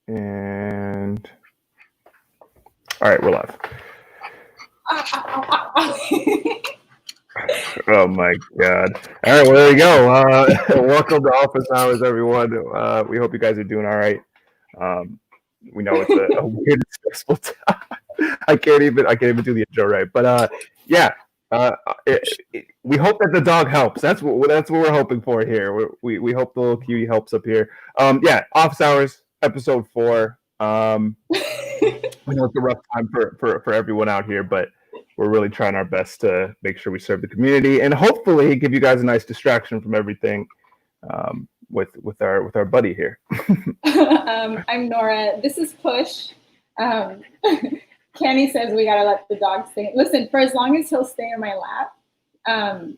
And all right, we're live. Oh my God. All right, well, there you go. Welcome to Office Hours, everyone. We hope you guys are doing all right. We know it's a weird, stressful time. I can't even do the intro right. But yeah, we hope that the dog helps. That's what we're hoping for here. We hope the little cutie helps up here. Yeah, Office Hours, episode 4. We know it's a rough time for everyone out here, but we're really trying our best to make sure we serve the community and hopefully give you guys a nice distraction from everything with our buddy here. I'm Nora. This is Push. Kenny says we gotta let the dog stay. Listen, for as long as he'll stay in my lap,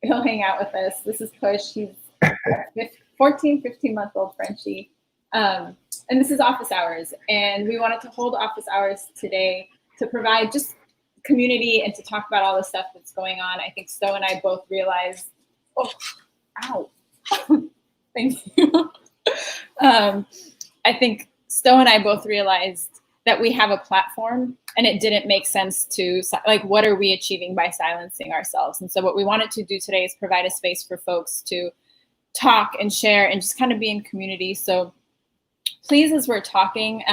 he'll hang out with us. This is Push. He's 14, 15-month-old Frenchie. And this is Office Hours. And we wanted to hold Office Hours today to provide just community and to talk about all the stuff that's going on. I think Sto and I both realized, thank you. I think Sto and I both realized that we have a platform and it didn't make sense to, like, what are we achieving by silencing ourselves? And so what we wanted to do today is provide a space for folks to talk and share and just kind of be in community. So please, as we're talking,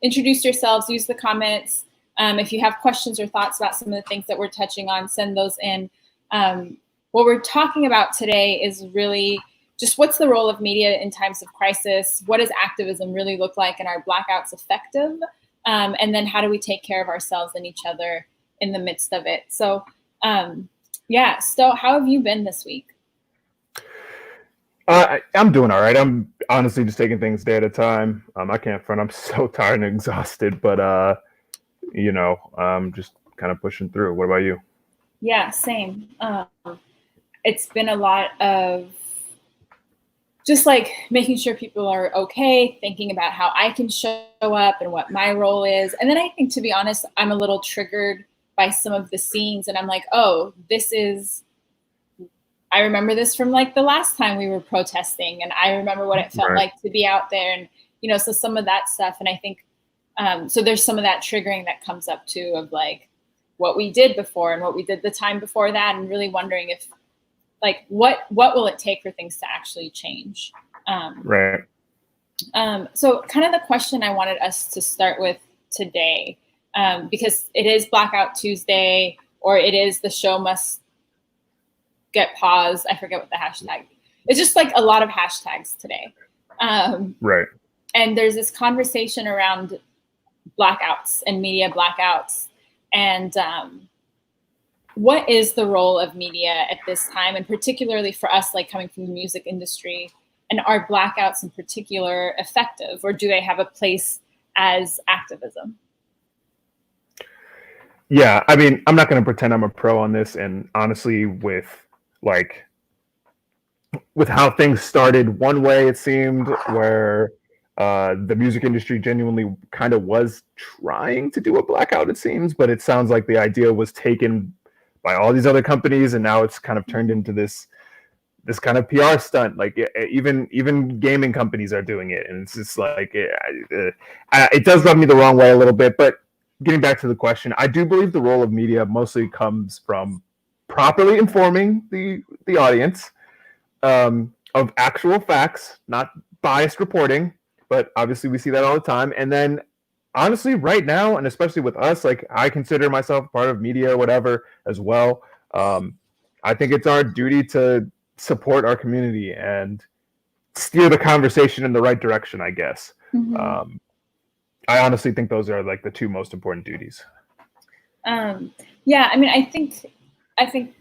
introduce yourselves, use the comments. If you have questions or thoughts about some of the things that we're touching on, send those in. What we're talking about today is really just what's the role of media in times of crisis? What does activism really look like, and are blackouts effective? And then how do we take care of ourselves and each other in the midst of it? So yeah, Sto, how have you been this week? I'm doing all right. I'm honestly just taking things day at a time. I can't front. I'm so tired and exhausted, but I'm just kind of pushing through. What about you? Yeah, same. It's been a lot of just like making sure people are okay, thinking about how I can show up and what my role is. And then I think, to be honest, I'm a little triggered by some of the scenes, and I'm like, oh, I remember this from like the last time we were protesting, and I remember what it felt like to be out there, and so some of that stuff. And I think so there's some of that triggering that comes up too, of like what we did before and what we did the time before that, and really wondering if like what will it take for things to actually change. Right. So kind of the question I wanted us to start with today, because it is Blackout Tuesday, or it is the show must get paused. I forget what the hashtag. It's just like a lot of hashtags today. Right. And there's this conversation around blackouts and media blackouts, and what is the role of media at this time, and particularly for us, like coming from the music industry, and are blackouts in particular effective, or do they have a place as activism? Yeah, I mean, I'm not going to pretend I'm a pro on this, and honestly, with how things started one way, it seemed, where the music industry genuinely kind of was trying to do a blackout, it seems, but it sounds like the idea was taken by all these other companies, and now it's kind of turned into this kind of PR stunt. Like even gaming companies are doing it, and it's just like it does rub me the wrong way a little bit. But getting back to the question, I do believe the role of media mostly comes from properly informing the audience of actual facts, not biased reporting. But obviously, we see that all the time. And then, honestly, right now, and especially with us, like I consider myself part of media or whatever as well. I think it's our duty to support our community and steer the conversation in the right direction, I guess. Mm-hmm. I honestly think those are like the two most important duties. Yeah, I mean, I think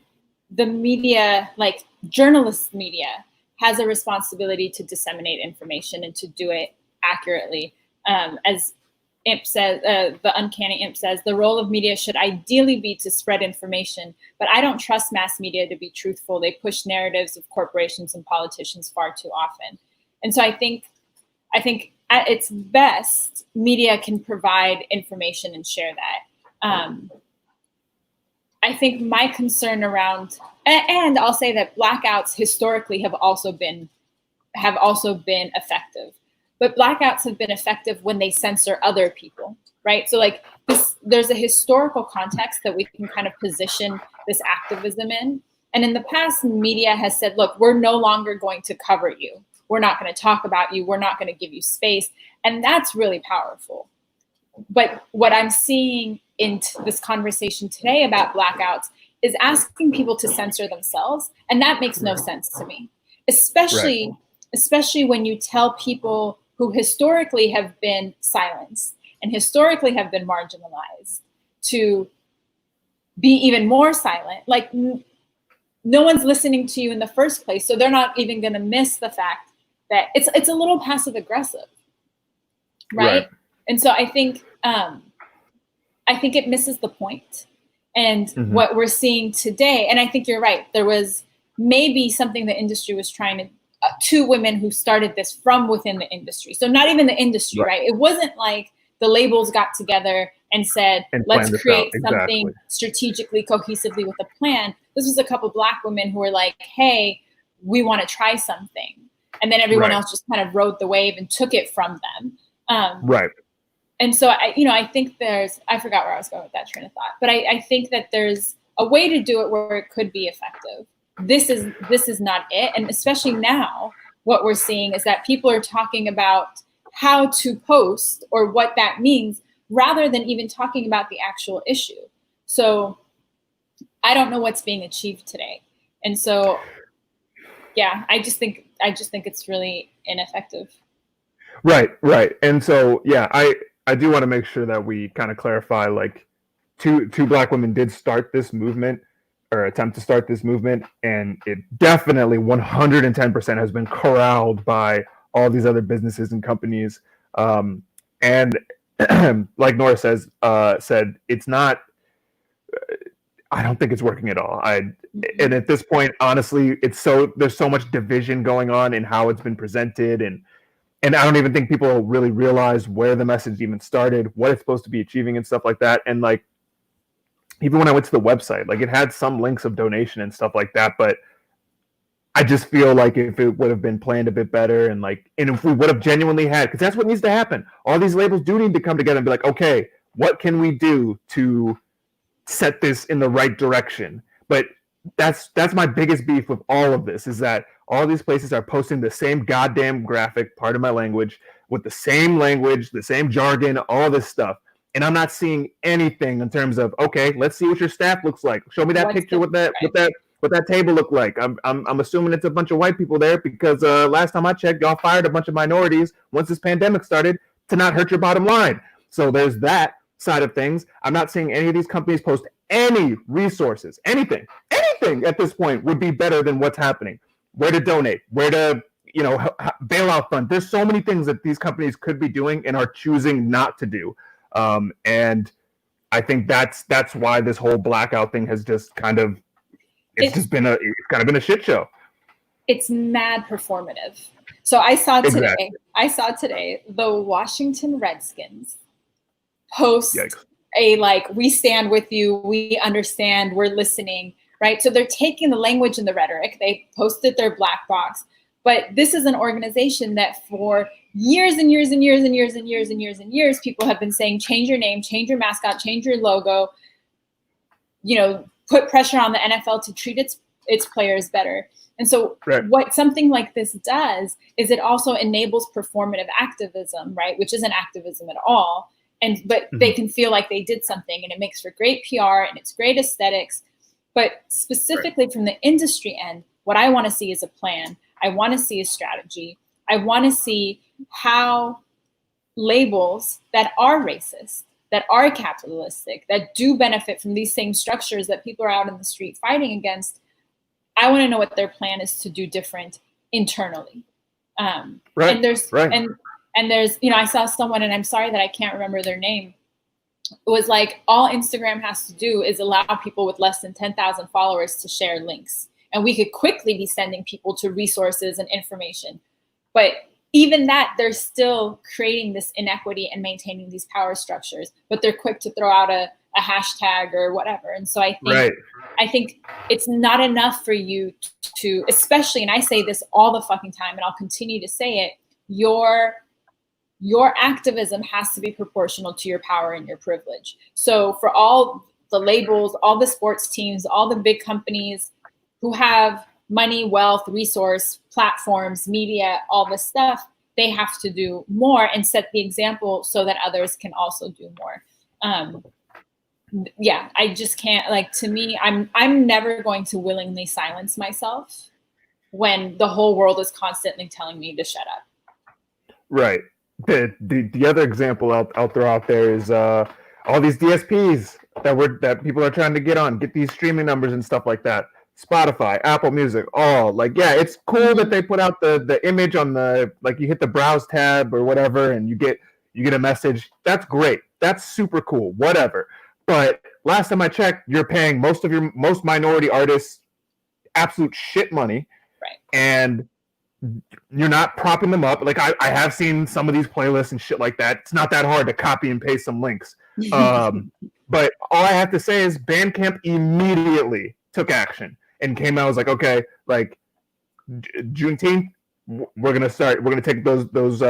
the media, like journalist media, has a responsibility to disseminate information and to do it accurately. As Imp says, the Uncanny Imp says, the role of media should ideally be to spread information, but I don't trust mass media to be truthful. They push narratives of corporations and politicians far too often. And so I think at its best, media can provide information and share that. I think my concern around, and I'll say that blackouts historically have also been effective. but blackouts have been effective when they censor other people, right? So like there's a historical context that we can kind of position this activism in. And in the past, media has said, look, we're no longer going to cover you. We're not going to talk about you. We're not going to give you space. And that's really powerful. But what I'm seeing in this conversation today about blackouts is asking people to censor themselves. And that makes no sense to me, especially when you tell people who historically have been silenced and historically have been marginalized to be even more silent. Like no one's listening to you in the first place. So they're not even going to miss the fact that it's a little passive aggressive. Right. And so I think it misses the point. And what we're seeing today, and I think you're right, there was maybe something the industry was trying to, two women who started this from within the industry. So not even the industry, right? It wasn't like the labels got together and said, let's create something strategically, cohesively with a plan. This was a couple Black women who were like, hey, we want to try something. And then everyone else just kind of rode the wave and took it from them. And so, I think I forgot where I was going with that train of thought, but I think that there's a way to do it where it could be effective. This is not it. And especially now, what we're seeing is that people are talking about how to post or what that means rather than even talking about the actual issue. So I don't know what's being achieved today. And so, yeah, I just think it's really ineffective. Right. And so, yeah, I do want to make sure that we kind of clarify, like, two Black women did start this movement or attempt to start this movement, and it definitely 110% has been corralled by all these other businesses and companies. And like Nora said, it's not, I don't think it's working at all. And at this point, honestly, there's so much division going on in how it's been presented, and I don't even think people really realize where the message even started, what it's supposed to be achieving and stuff like that. And like, even when I went to the website, like, it had some links of donation and stuff like that, but I just feel like if it would have been planned a bit better, and if we would have genuinely had, because that's what needs to happen. All these labels do need to come together and be like, okay, what can we do to set this in the right direction? But that's my biggest beef with all of this, is that all these places are posting the same goddamn graphic, pardon my language, with the same language, the same jargon, all this stuff. And I'm not seeing anything in terms of, okay, let's see what your staff looks like. Show me that picture with that table look like. I'm assuming it's a bunch of white people there because last time I checked, y'all fired a bunch of minorities once this pandemic started to not hurt your bottom line. So there's that side of things. I'm not seeing any of these companies post any resources, anything at this point would be better than what's happening. Where to donate, where to, bailout fund. There's so many things that these companies could be doing and are choosing not to do. And I think that's why this whole blackout thing has just kind of, it's kind of been a shit show. It's mad performative. So I saw today the Washington Redskins post we stand with you, we understand, we're listening, right? So they're taking the language and the rhetoric, they posted their black box, but this is an organization that for years and years and years and years and years and years and years, people have been saying, change your name, change your mascot, change your logo, put pressure on the NFL to treat its players better. And so what something like this does is it also enables performative activism, right? Which isn't activism at all. But they can feel like they did something, and it makes for great PR and it's great aesthetics. But specifically from the industry end, what I want to see is a plan. I want to see a strategy. I want to see how labels that are racist, that are capitalistic, that do benefit from these same structures that people are out in the street fighting against, I want to know what their plan is to do different internally. And there's, I saw someone, and I'm sorry that I can't remember their name. It was like, all Instagram has to do is allow people with less than 10,000 followers to share links. And we could quickly be sending people to resources and information. But even that, they're still creating this inequity and maintaining these power structures, but they're quick to throw out a hashtag or whatever. And so I think it's not enough for you to, especially, and I say this all the fucking time, and I'll continue to say it, your your activism has to be proportional to your power and your privilege. So for all the labels, all the sports teams, all the big companies who have money, wealth, resource, platforms, media, all this stuff, they have to do more and set the example so that others can also do more. Yeah, I just can't, like, to me, I'm never going to willingly silence myself when the whole world is constantly telling me to shut up. Right. The other example I'll throw out there is all these DSPs that people are trying to get these streaming numbers and stuff like that. Spotify, Apple Music, all like, yeah, it's cool that they put out the image on the, like, you hit the browse tab or whatever and you get a message. That's great. That's super cool. Whatever. But last time I checked, you're paying most minority artists absolute shit money. Right. And you're not propping them up. Like, I have seen some of these playlists and shit like that. It's not that hard to copy and paste some links. But all I have to say is Bandcamp immediately took action and came out. I was like, okay, like Juneteenth, we're gonna take those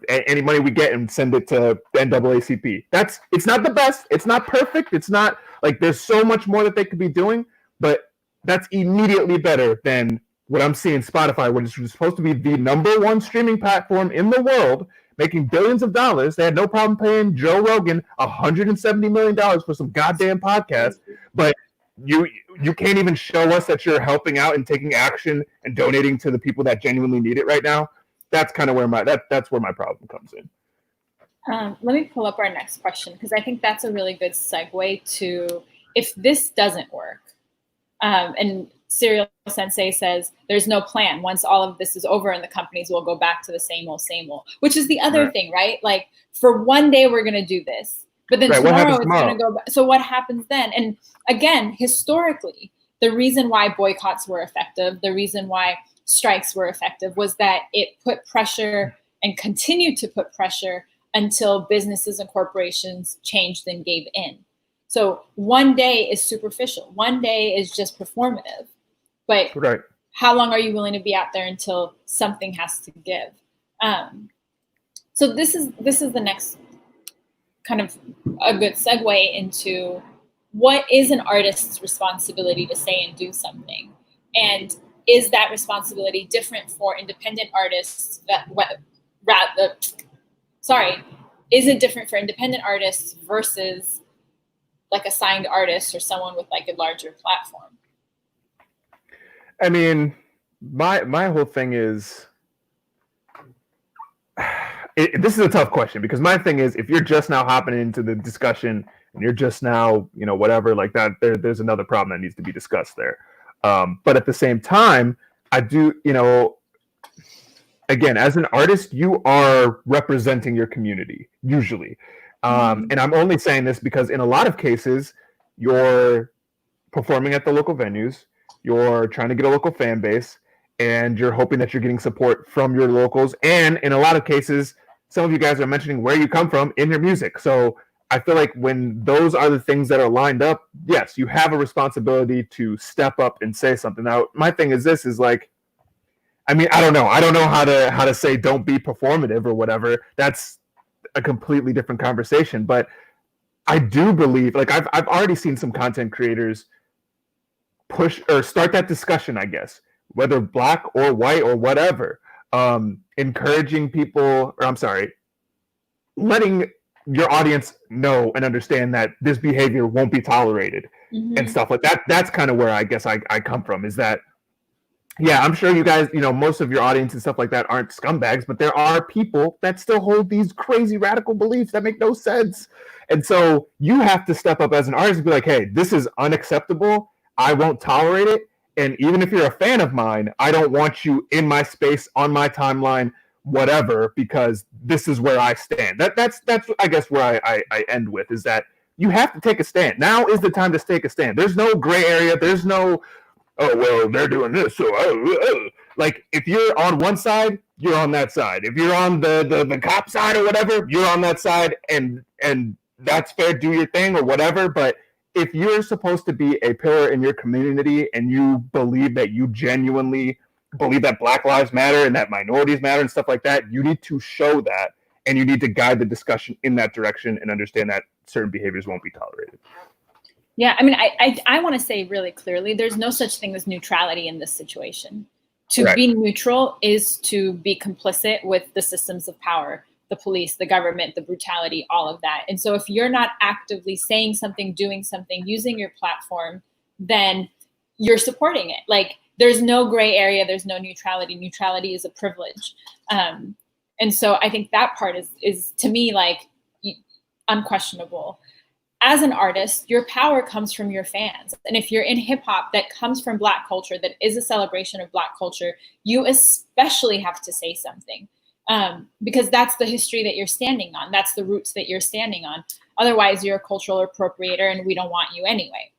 any money we get and send it to NAACP. It's not the best. It's not perfect. It's not like, there's so much more that they could be doing, but that's immediately better than what I'm seeing Spotify, which is supposed to be the #1 streaming platform in the world, making billions of dollars. They had no problem paying Joe Rogan $170 million for some goddamn podcast, but you can't even show us that you're helping out and taking action and donating to the people that genuinely need it right now. That's kind of where that's where my problem comes in. Let me pull up our next question, because I think that's a really good segue to, if this doesn't work, and Serial Sensei says there's no plan. Once all of this is over and the companies will go back to the same old, which is the other thing, right? Like, for one day we're going to do this, but then tomorrow it's going to go back. So what happens then? And again, historically, the reason why boycotts were effective, the reason why strikes were effective, was that it put pressure and continued to put pressure until businesses and corporations changed and gave in. So one day is superficial. One day is just performative. But how long are you willing to be out there until something has to give? So this is the next kind of a good segue into, what is an artist's responsibility to say and do something? And is that responsibility different for independent artists? Is it different for independent artists versus like a signed artist or someone with like a larger platform? I mean, my whole thing is, this is a tough question, because my thing is, if you're just now hopping into the discussion and you're just now, whatever, like that, there's another problem that needs to be discussed there. But at the same time, I do, again, as an artist, you are representing your community, usually. And I'm only saying this because in a lot of cases, you're performing at the local venues, you're trying to get a local fan base, and you're hoping that you're getting support from your locals. And in a lot of cases, some of you guys are mentioning where you come from in your music. So I feel like when those are the things that are lined up, yes, you have a responsibility to step up and say something. Now, my thing is this, is like, I mean, I don't know how to say don't be performative or whatever. That's a completely different conversation. But I do believe, like, I've already seen some content creators push or start that discussion, I guess, whether black or white or whatever, encouraging people, or I'm sorry, letting your audience know and understand that this behavior won't be tolerated and stuff like that. That's kind of where I guess I come from, is that, yeah, I'm sure you guys, most of your audience and stuff like that aren't scumbags, but there are people that still hold these crazy radical beliefs that make no sense. And so you have to step up as an artist and be like, hey, this is unacceptable. I won't tolerate it. And even if you're a fan of mine, I don't want you in my space, on my timeline, whatever, because this is where I stand. That's I guess where I end with, is that you have to take a stand. Now is the time to take a stand. There's no gray area. There's no, oh, well, they're doing this, so like, if you're on one side, you're on that side. If you're on the cop side or whatever, you're on that side, and that's fair, do your thing or whatever. But if you're supposed to be a pillar in your community and you believe that you genuinely believe that Black Lives Matter and that minorities matter and stuff like that, you need to show that and you need to guide the discussion in that direction and understand that certain behaviors won't be tolerated. Yeah, I mean, I want to say really clearly, there's no such thing as neutrality in this situation. To Right. be neutral is to be complicit with the systems of power, the police, the government, the brutality, all of that. And so if you're not actively saying something, doing something, using your platform, then you're supporting it. Like, there's no gray area, there's no neutrality. Neutrality is a privilege. And so I think that part is to me, like, unquestionable. As an artist, your power comes from your fans. And if you're in hip hop that comes from Black culture, that is a celebration of Black culture, you especially have to say something, because that's the history that you're standing on. That's the roots that you're standing on. Otherwise, you're a cultural appropriator and we don't want you anyway.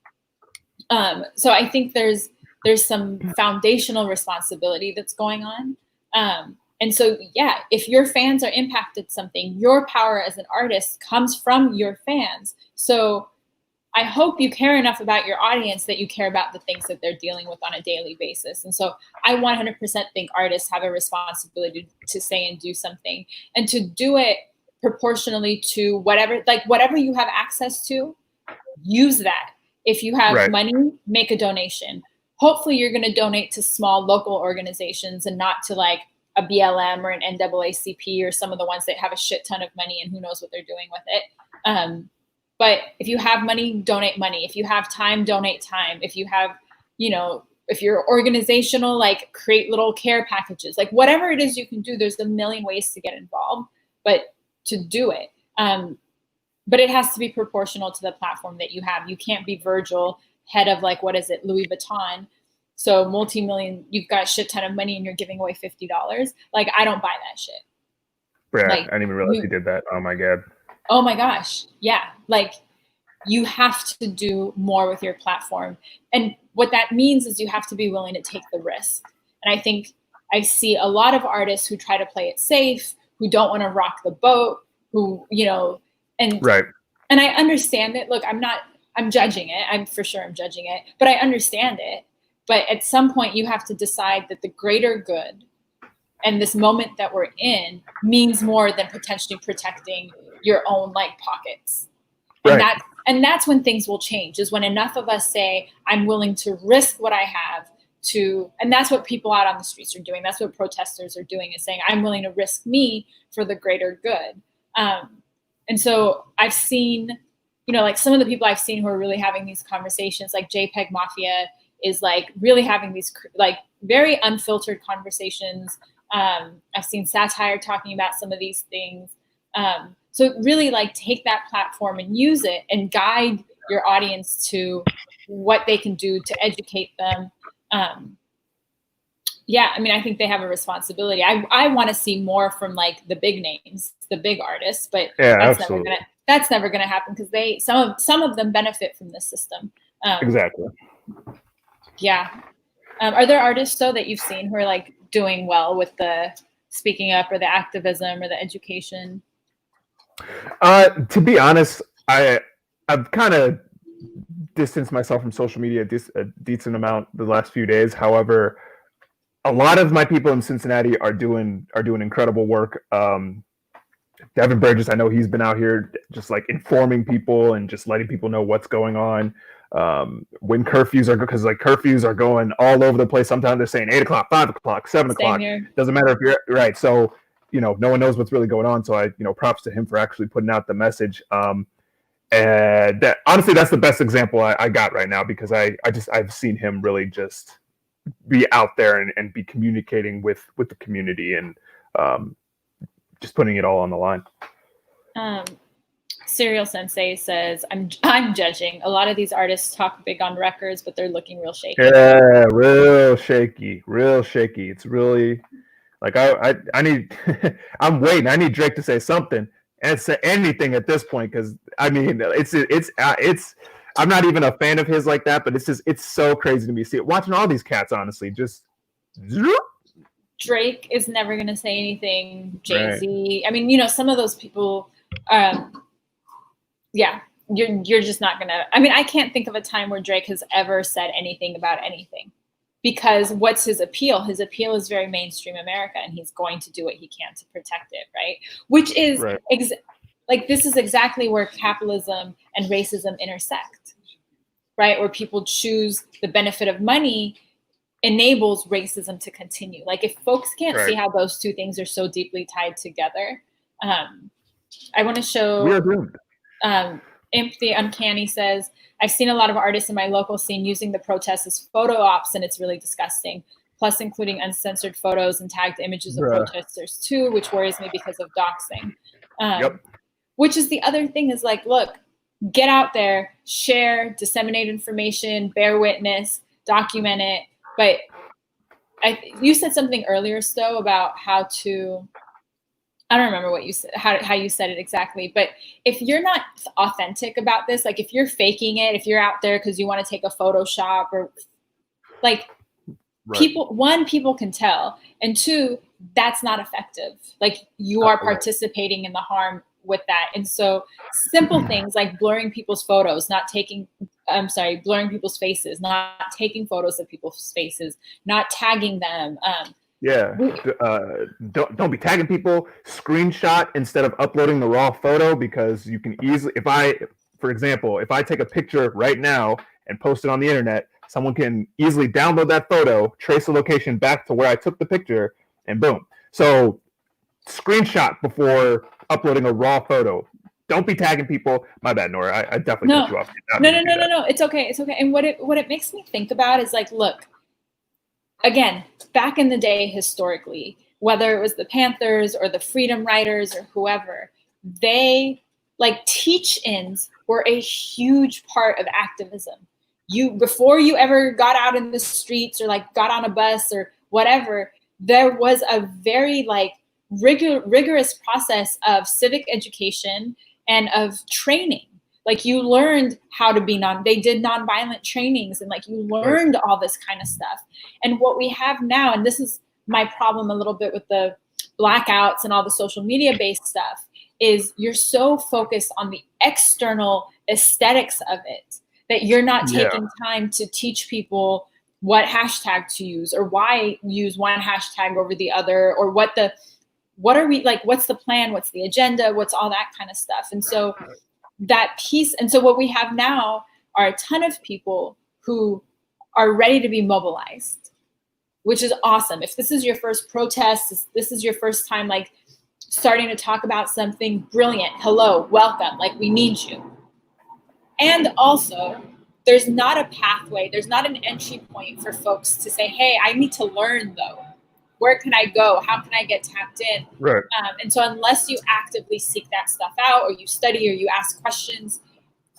So I think there's some foundational responsibility that's going on. And so, yeah, if your fans are impacted something, your power as an artist comes from your fans. So I hope you care enough about your audience that you care about the things that they're dealing with on a daily basis. And so I 100% think artists have a responsibility to say and do something, and to do it proportionally to whatever you have access to, use that. If you have money, make a donation. Hopefully you're going to donate to small local organizations and not to like a BLM or an NAACP or some of the ones that have a shit ton of money and who knows what they're doing with it. But if you have money, donate money. If you have time, donate time. If you have, if you're organizational, like create little care packages, like whatever it is you can do, there's a million ways to get involved, but to do it. But it has to be proportional to the platform that you have. You can't be Virgil, head of like, what is it, Louis Vuitton. So multi-million, you've got a shit ton of money and you're giving away $50. Like, I don't buy that shit. Yeah, like, I didn't even realize he did that. Oh my God. Oh my gosh. Yeah. Like, you have to do more with your platform. And what that means is you have to be willing to take the risk. And I think I see a lot of artists who try to play it safe, who don't want to rock the boat, who, and I understand it. Look, I'm judging it. I'm judging it, but I understand it. But at some point you have to decide that the greater good and this moment that we're in means more than potentially protecting your own like pockets. And that's when things will change, is when enough of us say, I'm willing to risk what I have to, and that's what people out on the streets are doing. That's what protesters are doing, is saying, I'm willing to risk me for the greater good. And so I've seen, like some of the people I've seen who are really having these conversations, like JPEG Mafia is like really having these like very unfiltered conversations. I've seen Satire talking about some of these things. So really like take that platform and use it and guide your audience to what they can do to educate them. Yeah, I mean, I think they have a responsibility. I want to see more from like the big names, the big artists, but that's never gonna happen because some of them benefit from this system. Exactly. Yeah. Are there artists though that you've seen who are like doing well with the speaking up or the activism or the education? To be honest, I've kind of distanced myself from social media a decent amount the last few days. However, a lot of my people in Cincinnati are doing incredible work. Devin Burgess, I know he's been out here just like informing people and just letting people know what's going on. When curfews are going all over the place. Sometimes they're saying 8 o'clock, 5 o'clock, 7 o'clock. Doesn't matter if you're right. So, no one knows what's really going on. So I, props to him for actually putting out the message. And that, honestly, that's the best example I got right now, because I've seen him really just be out there and be communicating with the community and just putting it all on the line. Serial Sensei says, I'm judging. A lot of these artists talk big on records, but they're looking real shaky. Yeah, real shaky. It's really like I need I'm waiting. I need Drake to say something and say anything at this point, because I mean it's I'm not even a fan of his like that, but it's so crazy to me watching all these cats, honestly, just Drake is never gonna say anything. Jay-Z. Right. I mean, some of those people yeah, you're just not gonna. I mean, I can't think of a time where Drake has ever said anything about anything. because what's his appeal? His appeal is very mainstream America, and he's going to do what he can to protect it, right? Which is like, this is exactly where capitalism and racism intersect, right? Where people choose the benefit of money enables racism to continue. Like, if folks can't see how those two things are so deeply tied together, I want to show. We are doomed. Imp the Uncanny says, I've seen a lot of artists in my local scene using the protests as photo ops, and it's really disgusting. Plus including uncensored photos and tagged images of protesters too, which worries me because of doxing. Which is the other thing, is like, look, get out there, share, disseminate information, bear witness, document it. But you said something earlier, Sto, about how to, I don't remember what you said, how you said it exactly, but if you're not authentic about this, like if you're faking it, if you're out there because you want to take a Photoshop, or like, people can tell, and two, that's not effective. Like, you are participating in the harm with that. And so simple things like blurring people's photos, blurring people's faces, not taking photos of people's faces, not tagging them. Don't be tagging people. Screenshot instead of uploading the raw photo, because you can easily, for example, if I take a picture right now and post it on the internet, someone can easily download that photo, trace the location back to where I took the picture, and boom. So screenshot before uploading a raw photo. Don't be tagging people. My bad, Nora. I definitely cut you off. No. It's okay. It's okay. And what it makes me think about is, like, look, again, back in the day, historically, whether it was the Panthers or the Freedom Riders or whoever, they, like, teach-ins were a huge part of activism. Before you ever got out in the streets or, like, got on a bus or whatever, there was a very, like, rigorous process of civic education and of training. Like, you learned how to be they did nonviolent trainings, and, like, you learned all this kind of stuff. And what we have now, and this is my problem a little bit with the blackouts and all the social media based stuff, is you're so focused on the external aesthetics of it that you're not taking time to teach people what hashtag to use, or why use one hashtag over the other, or what's the plan, what's the agenda, what's all that kind of stuff. And so that piece, and so what we have now are a ton of people who are ready to be mobilized, which is awesome. If this is your first protest, this is your first time, like, starting to talk about something, brilliant. Hello, welcome, like, we need you. And also, there's not a pathway, there's not an entry point for folks to say, hey, I need to learn though. Where can I go? How can I get tapped in? Right. And so unless you actively seek that stuff out, or you study, or you ask questions,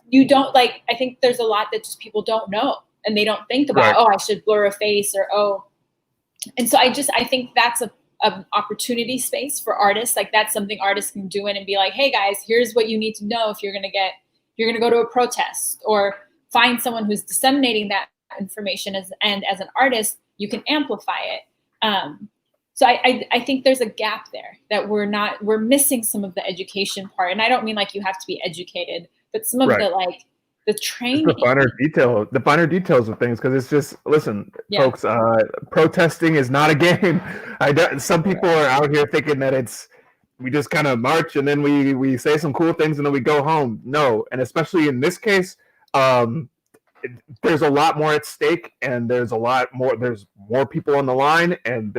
you don't, like, I think there's a lot that just people don't know, and they don't think about, I should blur a face, or, and so I think that's an opportunity space for artists. Like, that's something artists can do and be like, hey guys, here's what you need to know if you're going to go to a protest, or find someone who's disseminating that information, and as an artist, you can amplify it. So I think there's a gap there that we're missing some of the education part. And I don't mean like you have to be educated, but some of the, like, the training. It's the finer details of things, because it's just, listen, folks, protesting is not a game. Some people are out here thinking that we just kind of march and then we say some cool things and then we go home. No, and especially in this case, there's a lot more at stake, and there's more people on the line, and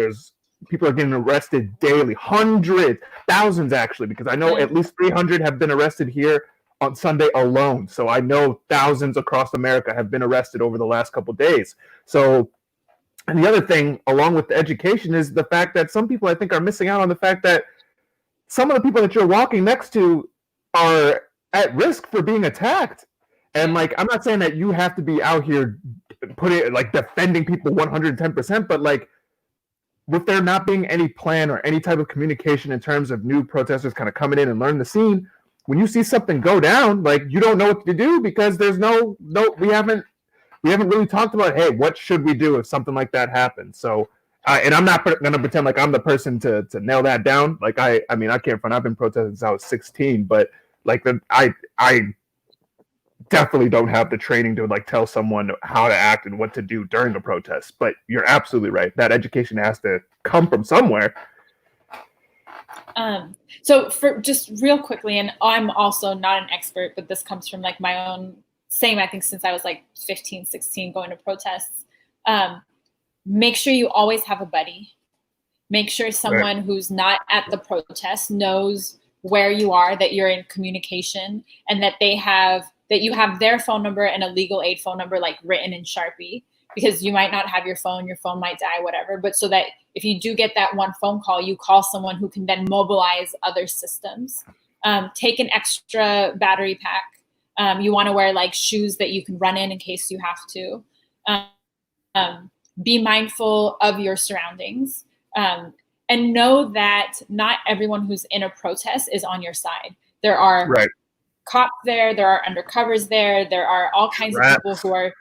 people are getting arrested daily, hundreds, thousands actually, because I know at least 300 have been arrested here on Sunday alone. So I know thousands across America have been arrested over the last couple of days. So, and the other thing, along with the education, is the fact that some people, I think, are missing out on the fact that some of the people that you're walking next to are at risk for being attacked. And, like, I'm not saying that you have to be out here defending people 110%, but, like, with there not being any plan or any type of communication in terms of new protesters kind of coming in and learning the scene, when you see something go down, like, you don't know what to do, because there's we haven't really talked about, hey, what should we do if something like that happens? So, and I'm not going to pretend like I'm the person to nail that down. Like, I mean, I can't front. I've been protesting since I was 16, but, like, I definitely don't have the training to like tell someone how to act and what to do during a protest. But you're absolutely right. That education has to come from somewhere. So for just real quickly, and I'm also not an expert, but this comes from like my own same, I think since I was like 15, 16 going to protests. Make sure you always have a buddy. Make sure someone who's not at the protest knows where you are, that you're in communication, and that you have their phone number and a legal aid phone number like written in Sharpie, because you might not have your phone might die, whatever. But so that if you do get that one phone call, you call someone who can then mobilize other systems. Take an extra battery pack. You want to wear like shoes that you can run in case you have to. Be mindful of your surroundings. And know that not everyone who's in a protest is on your side. There are cops there, there are undercovers there are all kinds of people who are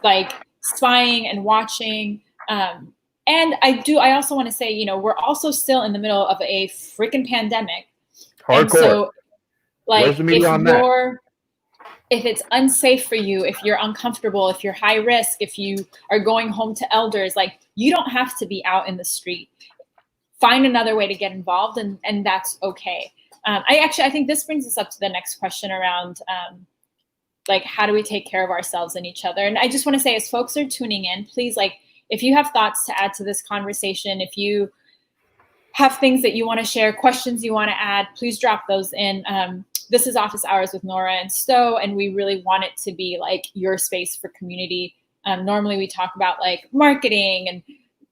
like spying and watching. And I also want to say, you know, we're also still in the middle of a freaking pandemic. Hardcore. And so, like, if it's unsafe for you, if you're uncomfortable, if you're high risk, if you are going home to elders, like, you don't have to be out in the street. Find another way to get involved, and that's okay. I think this brings us up to the next question around, like, how do we take care of ourselves and each other? And I just want to say, as folks are tuning in, please, like, if you have thoughts to add to this conversation, if you have things that you want to share, questions you want to add, please drop those in. This is Office Hours with Nora and Sto, and we really want it to be like your space for community. Normally we talk about like marketing and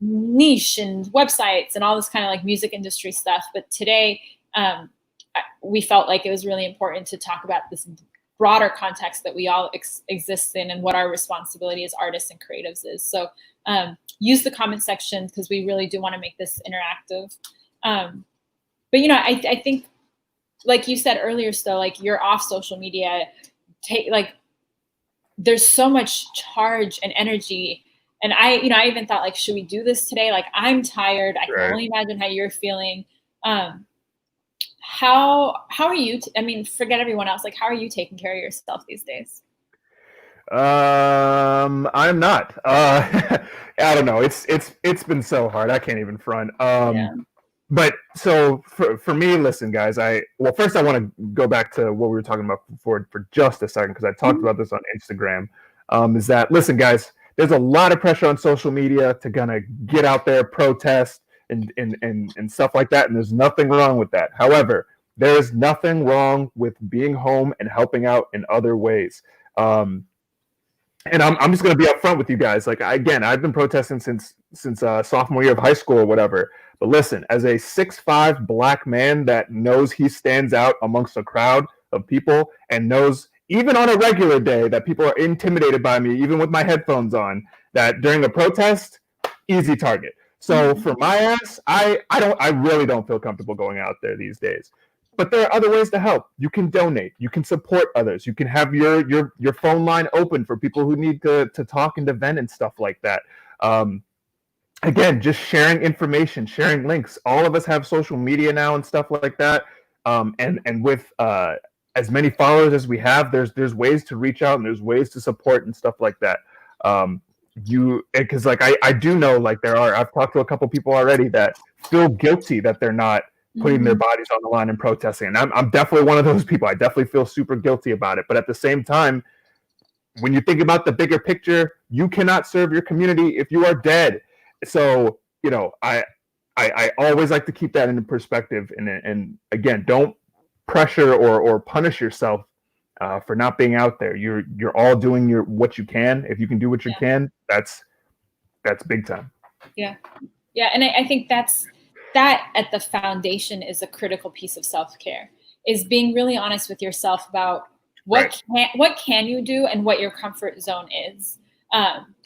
niche and websites and all this kind of like music industry stuff. But today we felt like it was really important to talk about this broader context that we all exist in and what our responsibility as artists and creatives is. So use the comment section, because we really do want to make this interactive. But, you know, I think, like you said earlier, Sto, like, you're off social media, there's so much charge and energy. And I even thought, like, should we do this today? Like, I'm tired. I can only imagine how you're feeling. How are you? Forget everyone else. Like, how are you taking care of yourself these days? I'm not. I don't know. It's been so hard. I can't even front. But so for me, listen, guys. First I want to go back to what we were talking about before for just a second, because I talked about this on Instagram. Is that, listen, guys? There's a lot of pressure on social media to kind of get out there, protest, and stuff like that. And there's nothing wrong with that. However, there is nothing wrong with being home and helping out in other ways. And I'm just going to be upfront with you guys. Like, again, I've been protesting since sophomore year of high school or whatever. But listen, as a 6'5" Black man that knows he stands out amongst a crowd of people, and knows even on a regular day that people are intimidated by me, even with my headphones on, that during a protest, easy target. So for my ass, I really don't feel comfortable going out there these days. But there are other ways to help. You can donate. You can support others. You can have your phone line open for people who need to talk and to vent and stuff like that. Again, just sharing information, sharing links. All of us have social media now and stuff like that. And with as many followers as we have, there's ways to reach out, and there's ways to support and stuff like that. Because like I do know, like, I've talked to a couple people already that feel guilty that they're not putting their bodies on the line and protesting. And I'm definitely one of those people. I definitely feel super guilty about it. But at the same time, when you think about the bigger picture, you cannot serve your community if you are dead. So, you know, I always like to keep that in perspective. And again, don't pressure or punish yourself for not being out there. You're all doing what you can. If you can do what you can, that's big time. Yeah. And I think that at the foundation is a critical piece of self-care, is being really honest with yourself about what can you do and what your comfort zone is.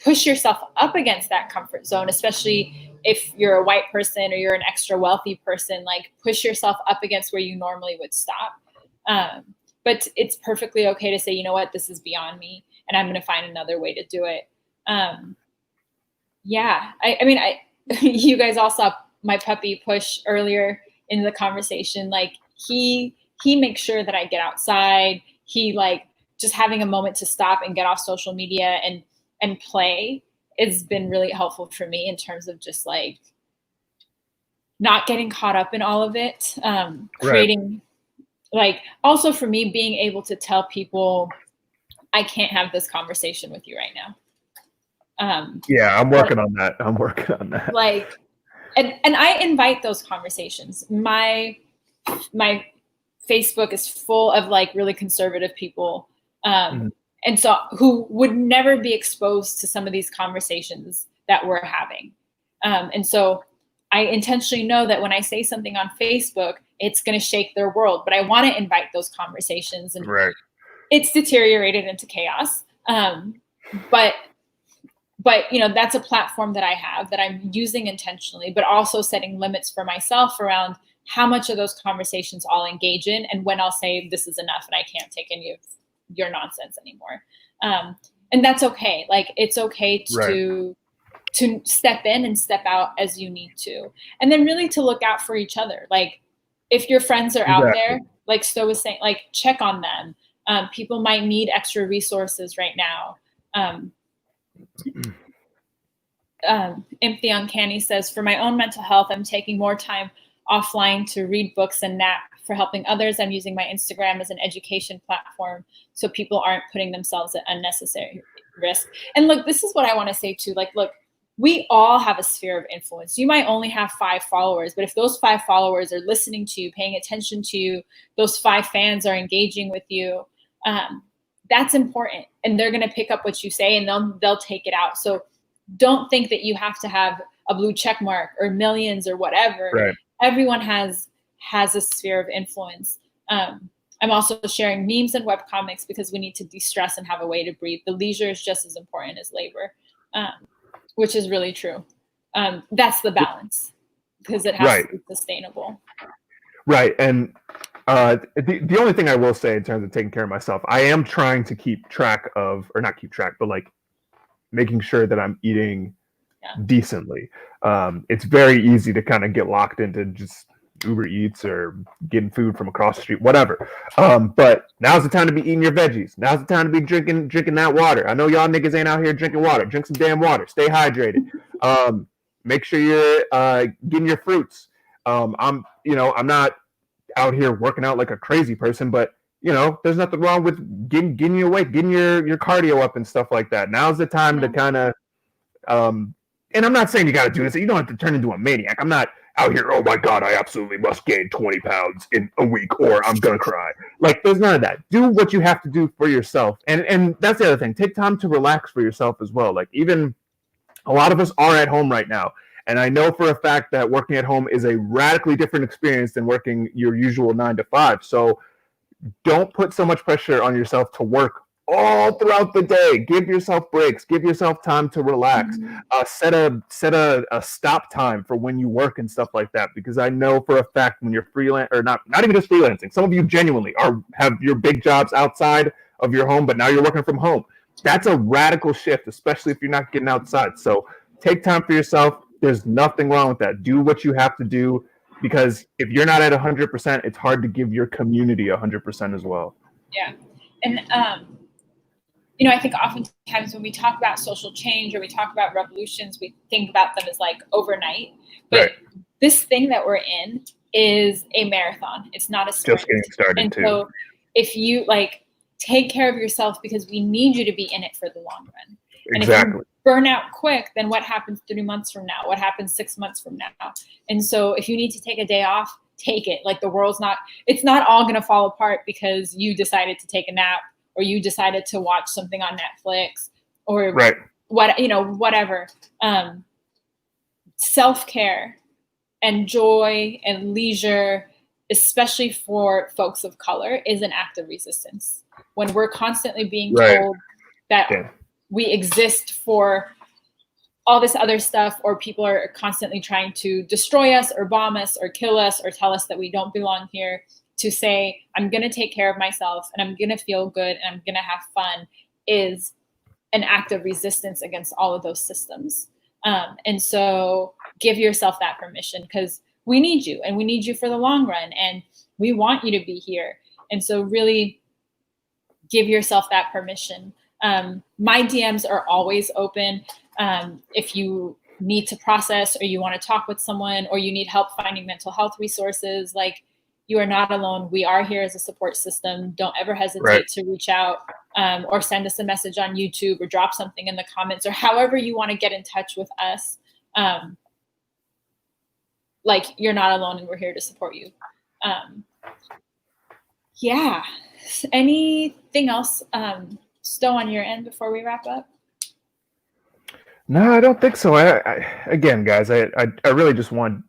Push yourself up against that comfort zone, especially if you're a white person or you're an extra wealthy person. Like, push yourself up against where you normally would stop. But it's perfectly okay to say, you know what, this is beyond me, and I'm going to find another way to do it. You guys all saw my puppy Push earlier in the conversation. Like, he makes sure that I get outside. He like just having a moment to stop and get off social media and play has been really helpful for me in terms of just like not getting caught up in all of it. Creating, like, also for me, being able to tell people, I can't have this conversation with you right now. Yeah, I'm working on that. I'm working on that. Like, and I invite those conversations. My Facebook is full of like really conservative people. And so who would never be exposed to some of these conversations that we're having. And so I intentionally know that when I say something on Facebook, it's going to shake their world, but I want to invite those conversations, and it's deteriorated into chaos. But you know, that's a platform that I have that I'm using intentionally, but also setting limits for myself around how much of those conversations I'll engage in and when I'll say this is enough and I can't take any of your nonsense anymore. And that's okay. Like, it's okay to step in and step out as you need to. And then really to look out for each other. Like, if your friends are out there, like Sto was saying, like, check on them. People might need extra resources right now. Empty Uncanny says, for my own mental health, I'm taking more time offline to read books and nap. For helping others, I'm using my Instagram as an education platform so people aren't putting themselves at unnecessary risk. And look, this is what I want to say too. Like, look, we all have a sphere of influence. You might only have 5 followers, but if those 5 followers are listening to you, paying attention to you, those 5 fans are engaging with you, that's important. And they're going to pick up what you say and they'll take it out. So don't think that you have to have a blue check mark or millions or whatever. Everyone has a sphere of influence. I'm also sharing memes and webcomics because we need to de-stress and have a way to breathe. The leisure is just as important as labor, which is really true. That's the balance, because it has to be sustainable. Right. And the only thing I will say in terms of taking care of myself, I am trying to keep track of, or not keep track, but like making sure that I'm eating decently. It's very easy to kind of get locked into just Uber Eats or getting food from across the street, whatever. But now's the time to be eating your veggies. Now's the time to be drinking that water. I know y'all niggas ain't out here drinking water. Drink some damn water. Stay hydrated. Make sure you're getting your fruits. I'm not out here working out like a crazy person, but you know, there's nothing wrong with getting you awake, getting your cardio up and stuff like that. Now's the time to kind of, and I'm not saying you got to do this. You don't have to turn into a maniac. I'm not out here, oh my God, I absolutely must gain 20 pounds in a week or I'm going to cry. Like, there's none of that. Do what you have to do for yourself. And that's the other thing. Take time to relax for yourself as well. Like, even a lot of us are at home right now. And I know for a fact that working at home is a radically different experience than working your usual 9 to 5. So don't put so much pressure on yourself to work all throughout the day. Give yourself breaks. Give yourself time to relax. Set a stop time for when you work and stuff like that. Because I know for a fact when you're freelance, or not even just freelancing, some of you genuinely have your big jobs outside of your home, but now you're working from home. That's a radical shift, especially if you're not getting outside. So take time for yourself. There's nothing wrong with that. Do what you have to do, because if you're not at 100%, it's hard to give your community 100% as well. Yeah. And, you know, I think oftentimes when we talk about social change or we talk about revolutions, we think about them as like overnight. But this thing that we're in is a marathon. It's not a sprint. Just getting started, and so if you take care of yourself, because we need you to be in it for the long run. Exactly. And if you burn out quick, then what happens 3 months from now? What happens 6 months from now? And so if you need to take a day off, take it. Like, it's not all going to fall apart because you decided to take a nap or you decided to watch something on Netflix or whatever. Self-care and joy and leisure, especially for folks of color, is an act of resistance. When we're constantly being told that we exist for all this other stuff, or people are constantly trying to destroy us or bomb us or kill us or tell us that we don't belong here, to say, I'm going to take care of myself and I'm going to feel good and I'm going to have fun, is an act of resistance against all of those systems. And so give yourself that permission, because we need you and we need you for the long run and we want you to be here. And so really give yourself that permission. My DMs are always open. If you need to process, or you want to talk with someone, or you need help finding mental health resources, like, you are not alone. We are here as a support system. Don't ever hesitate to reach out, or send us a message on YouTube, or drop something in the comments, or however you want to get in touch with us. Like, you're not alone, and we're here to support you. Yeah. Anything else, Sto, on your end before we wrap up? No, I don't think so. Again, guys, I really just want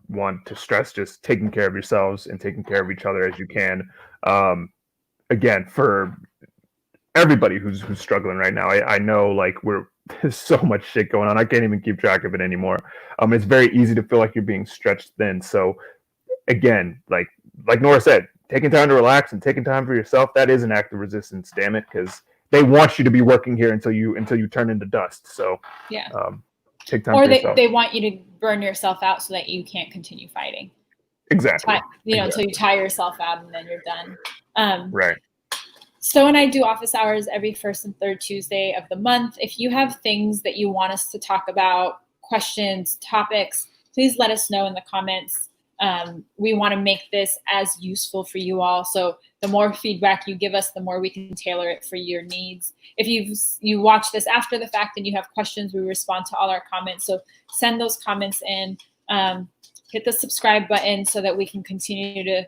to stress just taking care of yourselves and taking care of each other as you can. Again, for everybody who's struggling right now, I know, like, there's so much shit going on. I can't even keep track of it anymore. It's very easy to feel like you're being stretched thin. So again, like Nora said, taking time to relax and taking time for yourself, that is an act of resistance, damn it, because they want you to be working here until you turn into dust. So yeah, take time or for yourself. they want you to burn yourself out so that you can't continue fighting. Exactly. Until you tire yourself out, and then you're done. Right. Sto and I do office hours every first and third Tuesday of the month. If you have things that you want us to talk about, questions, topics, please let us know in the comments. We want to make this as useful for you all. So the more feedback you give us, the more we can tailor it for your needs. If you watch this after the fact and you have questions, we respond to all our comments. So send those comments in. Hit the subscribe button so that we can continue to,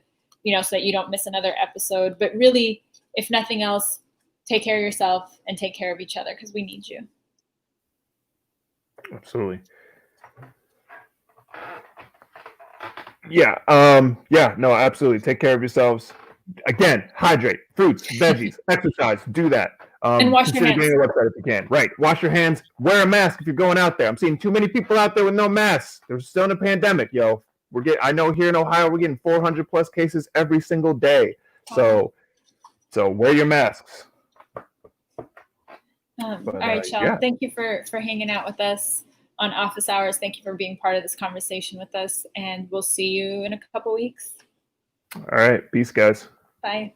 so that you don't miss another episode. But really, if nothing else, take care of yourself and take care of each other, because we need you. Absolutely. Yeah. No, absolutely. Take care of yourselves. Again, hydrate, fruits, veggies, exercise, do that. And wash your hands. Getting a website if you can. Right. Wash your hands. Wear a mask if you're going out there. I'm seeing too many people out there with no masks. There's still in a pandemic, yo. I know here in Ohio, we're getting 400 plus cases every single day. So wear your masks. All right, y'all. Yeah. Thank you for hanging out with us on office hours. Thank you for being part of this conversation with us, and we'll see you in a couple weeks. All right. Peace, guys. Bye.